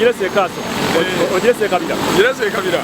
Ogirese kaso. Ogirese kabira. Ogirese kabira.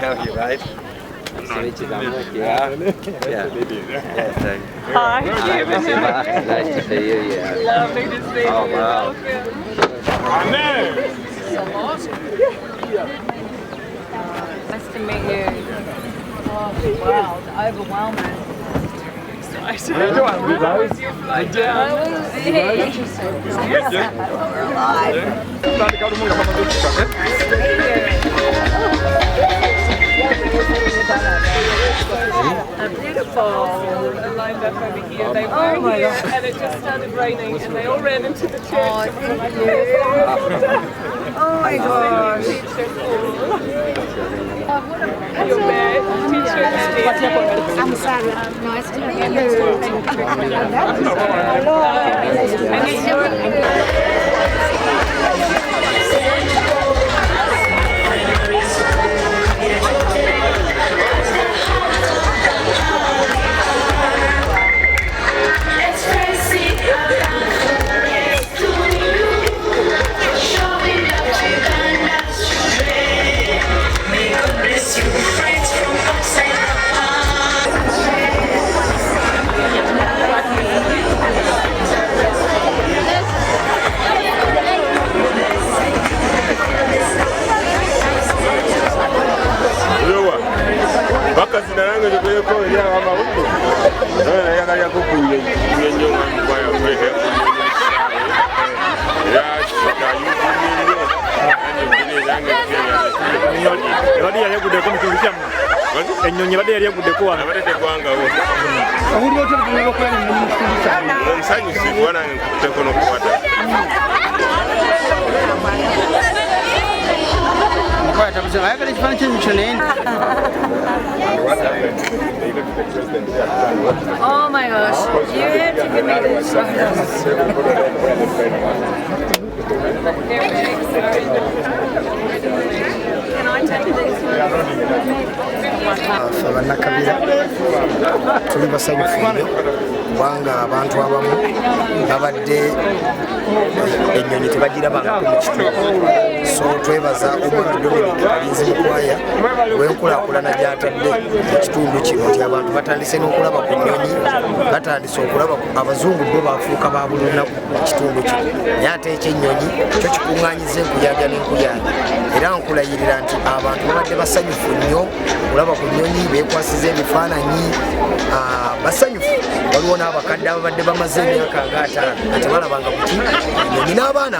How are you, mate? Nice to meet you, Dominic. Yeah. Hi. Nice to see you, yeah. Lovely to see you. Oh, wow. Nice to meet you. Oh, wow, it's overwhelming. Excited. How was your flight down? Beautiful. They lined up over here. They were here, and it just started raining, and they all ran into the church. Oh my gosh. Your bed, teacher. I'm Sarah. Nice to meet you. Ennyonyi badde yali egudde wano. Abadde gwangawo. Owulira otya bwe okukola mu kusanyusa? Nsanyusifu wana nkutteko n'okukwata. Mukwata buzibu ayagala ekifaananyi kyenyu kyonna. Oh my gosh, you have to give me this. They're very excited. Can I take these ones? Abannakabira tuli basanyufu kubanga abantu abamu babadde ennyonyi tebagirabangako mu kitundu, so twebaza omwami Dominic Alinzi Mukwaya olw'enkulaakulana gy'atadde mu kitundu kino nti abantu batandise n'okulaba ku nnyonyi, batandise okulaba abazungu bo bafuuka ba buli lunaku mu kitundu kino, naye ate ekyennyonyi kyo kikuŋŋaanyiza enkuyaaja n'enkuyaaja, era nkulayirira nti abantu babadde basanyufu nnyo olaba ku nnyonyi, beekwasiza ebifaananyi, basanyufu. Waliwo n'abakadde ababadde bamaze emyaka nga 5 nga tebalabanga buti ennyonyi, n'abaana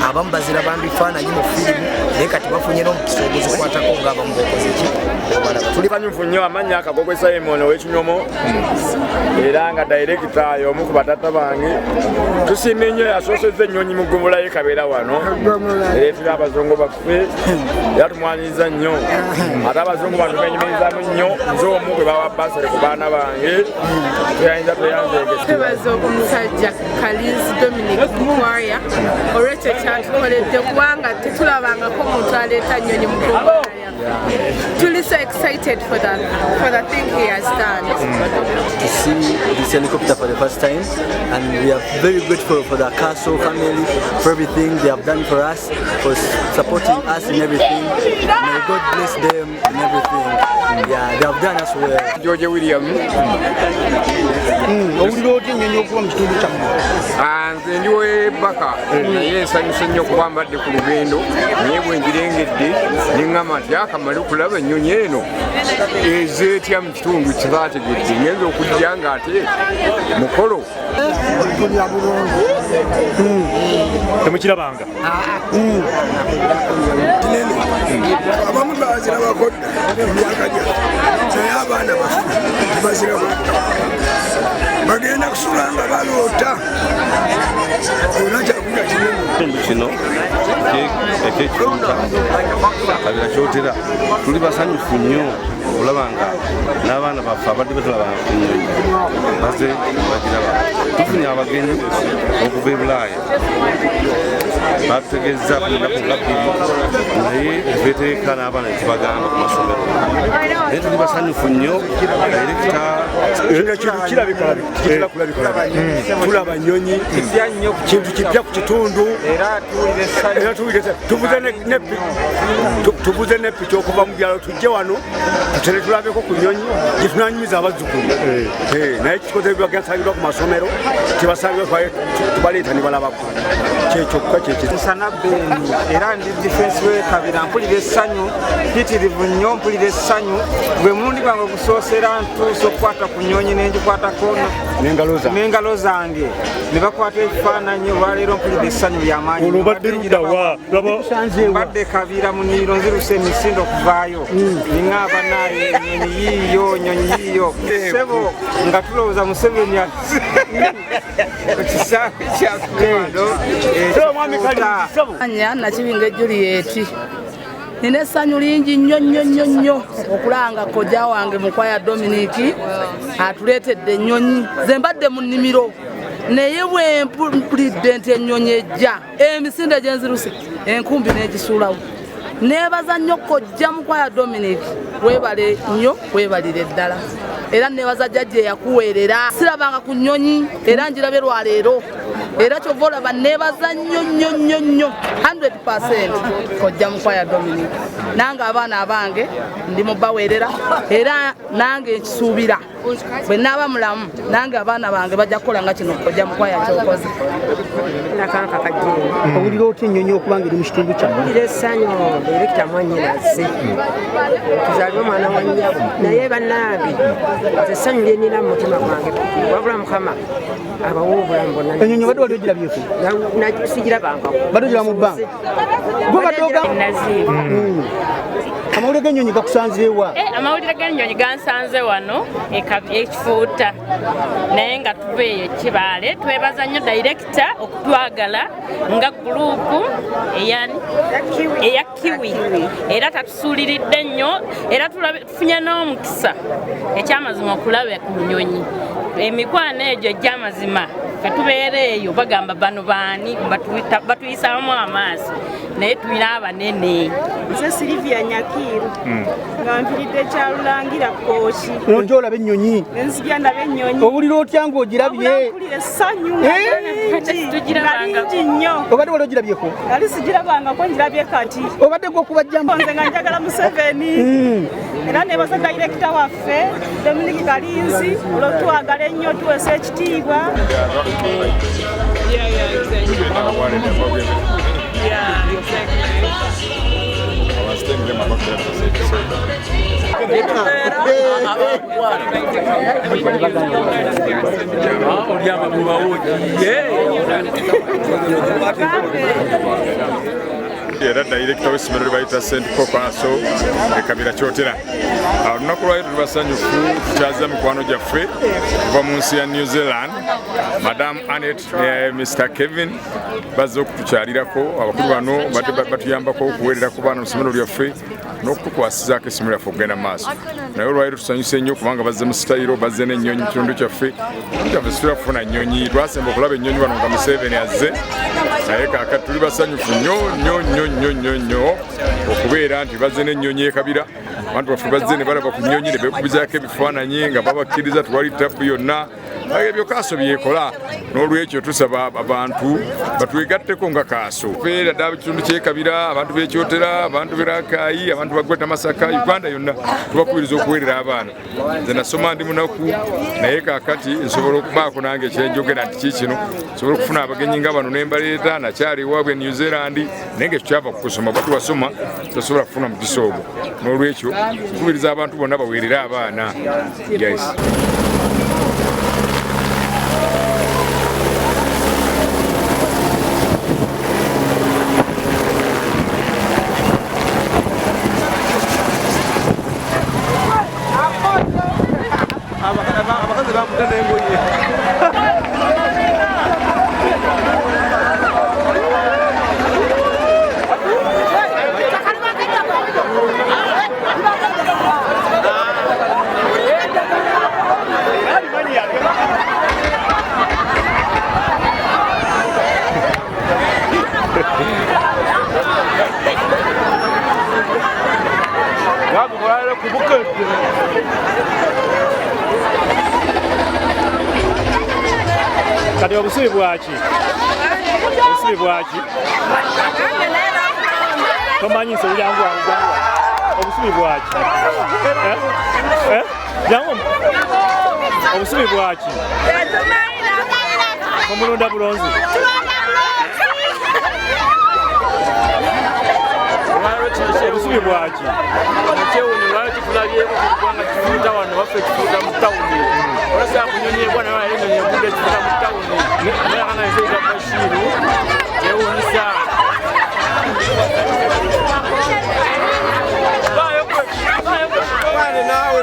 abamu baziraba mu bifaananyi mu firimu, naye kati bafunye n'omukisa oguzikwatako ng'abamu bokoze ki obalaba. Tuli banyufu nnyo amannya Kagogo Simon ow'Ekinyomo era nga dayirekita y'omu ku batata bange. Tusiimye nnyo yasoosezza ennyonyi mu ggumula ye Kabeera wano, ereetera abazungu baffe era tumwaniriza nnyo, ate abazungu bantu benyumirizamu nnyo, nze omu gwe bawa basale ku baana bange tuyinza tweyanzeege. Twebaza omusajja Alinzi Dominic Mukwaya olw'ekyo kyatukoledde kubanga tetulabangako muntu aleeta nnyonyi mu ggumula yaffe. Truly so excited for the thing he has done. To see this helicopter for the first time, and we are very grateful for the Castle family for everything they have done for us, for supporting us in everything. May God bless them and everything. Yeah, they have done us well. George William. Nze ndiwe baka naye nsanyuse nnyo kuba mbadde ku lugendo naye bwe njirengedde neŋŋamba nti akamale okulaba ennyonyi eno ezeetya mu kitundu kibaategedde ngenza okujja ng'ate mukolo temukirabanga abamu bazirabako emyaka gya naye abaana bafe tebazirabako bagenda kusula nga baloota olina kyakuga kinene ekitundu kino ekyekifuuka kabira kyotera tuli basanyufu nnyo okulaba nga n'abaana baffe abadde batalabanga ku nnyonyi baze bagiraba tufunye abagenyi okuva e Bulaaya batutegeeza ku lunaku nga bbiri naye beteeka n'abaana netubagamba ku masomero naye tuli basanyufu nnyo direkita tulaba nnyonyi kintu kipya ku kitundu era tuvuze ne piki okuva mu byalo tujje wano tutere tulabeko ku nnyonyi gitunanyumiza abazzukulu naye kikoze bagasangirwa ku masomero tebasangirwa tubaleeta ne balabako kyekyokka nsana beeni era ndi defense wekabira mpulira essanyu mpitirivu nnyo mpulira essanyu bwe mulundi gwange gusoosera ntuusa okukwata ku nnyonyi nengikwatako n'engalo zange ne bakwata ekifaananyi olwaleero mpulira essanyu ly'amaanyi mbadde kabira mu nnimiro nziruse emisinde okuvaayo niŋŋamba naye ennyonyi yiiyo nyonyi yiiyo sebo nga tulowooza Museveni ku kisaawe kyakuwano Anya nakibinga Juliet. Nina essanyu lingi nnyo okulanga kojja wange mukwaya Dominic atuleetedde ennyonyi ze mbadde mu nnimiro naye bwe mpulidde nti ennyonyi ejja emisinde gye nziruse enkumbi n'egisuulawo neebaza nnyo kojja mukwaya Dominic weebale nnyo weebalire ddala era neebaza jjajja eyakuweerera sirabanga ku nnyonyi era njirabye lwaleero era kyova olaba neebaza nnyo 100% kojja mukwaya Dominic nange abaana abange ndi mubaweerera era nange nkisuubira bwe naaba mulamu nange abaana bange bajja kukola nga kino kojja mukwaya kyokoze nakanka kajjeeni owulira otya ennyonyi okuba nga eri mu kitundu kyammwe owulira essanyu direkita mwanyinaze tuzaliwe omwana wa nnyabo naye bannange nze essanyu lyenina mu mutima gwange wabula mukama abawo obulamu bonna ennyonyi obadde wali ogirabyeko sigirabangako badde ogira mu bbanga gwe badde amawulire g'ennyonyi gakusanzeewa amawulire g'ennyonyi gansanze wano ekifuuta naye nga tuva eyo ekibaale twebaza nnyo dayirekita okutwagala nga guruupu eya kiwi era tatusuuliridde nnyo era tufunye n'omukisa ekyamazima okulaba ku nnyonyi emikwano egyo egy'amazima fe tubeera eyo bagamba bano baani batuyisaamu amaaso naye tulina abanene nze Silivia Nyakiru nga nviridde kyalulangira kooki nojja olaba ennyonyi nenzija ndaba ennyonyi owulira otya ng'ogirabye mpulira essanyu ngalingi nnyo obadde wali ogirabyeko ali sigirabangako njirabye kati obadde gw'okubajjamu nze nga njagala Museveni era nebaza dayirekita waffe Dominic Kalinzi olwotwagala ennyo tuweesa ekitiibwa era dayirekita w'essomero bayita St. Paul Council ekabira Kyotera olunaku lwayo tuli basanyufu tukyaza mikwano gyaffe kuva mu nsi ya New Zealand Madam Annette Mr Kevin bazze okutukyalirako abakulu bano batuyambako okuweerera ku baana mu ssomero lyaffe n'okutukwasizaako essomero lyaffe okugenda mu maaso naye olwaliro tusanyuse nnyo kubanga bazze mu sitayiro bazze n'ennyonyi mu kitundu kyaffe kyaffe situlafuna nnyonyi twasemba okulaba ennyonyi bano nga Museveni azze naye kaakati tuli basanyufu nnyo okubeera nti bazze n'ennyonyi ekabira abantu baffe bazze ne balaba ku nnyonyi ne beekubizaako ebifaananyi nga babakkiriza tewali ttabu yonna ebyo Kaaso byekola n'olwekyo tusaba abantu batwegatteko nga Kaaso feera ddala ekitundu ky'ekabira abantu b'ekyotera abantu b'erakaayi abantu bagweta Masaka Uganda yonna tubakubiriza okuweerera abaana nze nasoma ndi munaku naye kaakati nsobola okubaako nange ekyenjogera nti kiikino nsobola okufuna abagenyi nga bano ne mbaleeta nakyali ewaabwe New Zealand naye nga kyava ku kusoma batuwasoma tosobola kufuna mukisa ogwo n'olwekyo nkubiriza abantu bonna baweerere abaana yes. abakazi bakuta n'engoye kati obusubi bwaki tomanyise bulyangu obusubi bwaki obusubi bwaki omulonda bulonzi obusubi bwaki ekyewuunyo lwali kitulabyeko kubanga kifuuta wano waffe kifuuta mu tawuni olasa kunyonyebwa naye wali enyonyi egudde kifuuta mu tawuni nayakanga ezeita bashiru kyewuunyisa naawe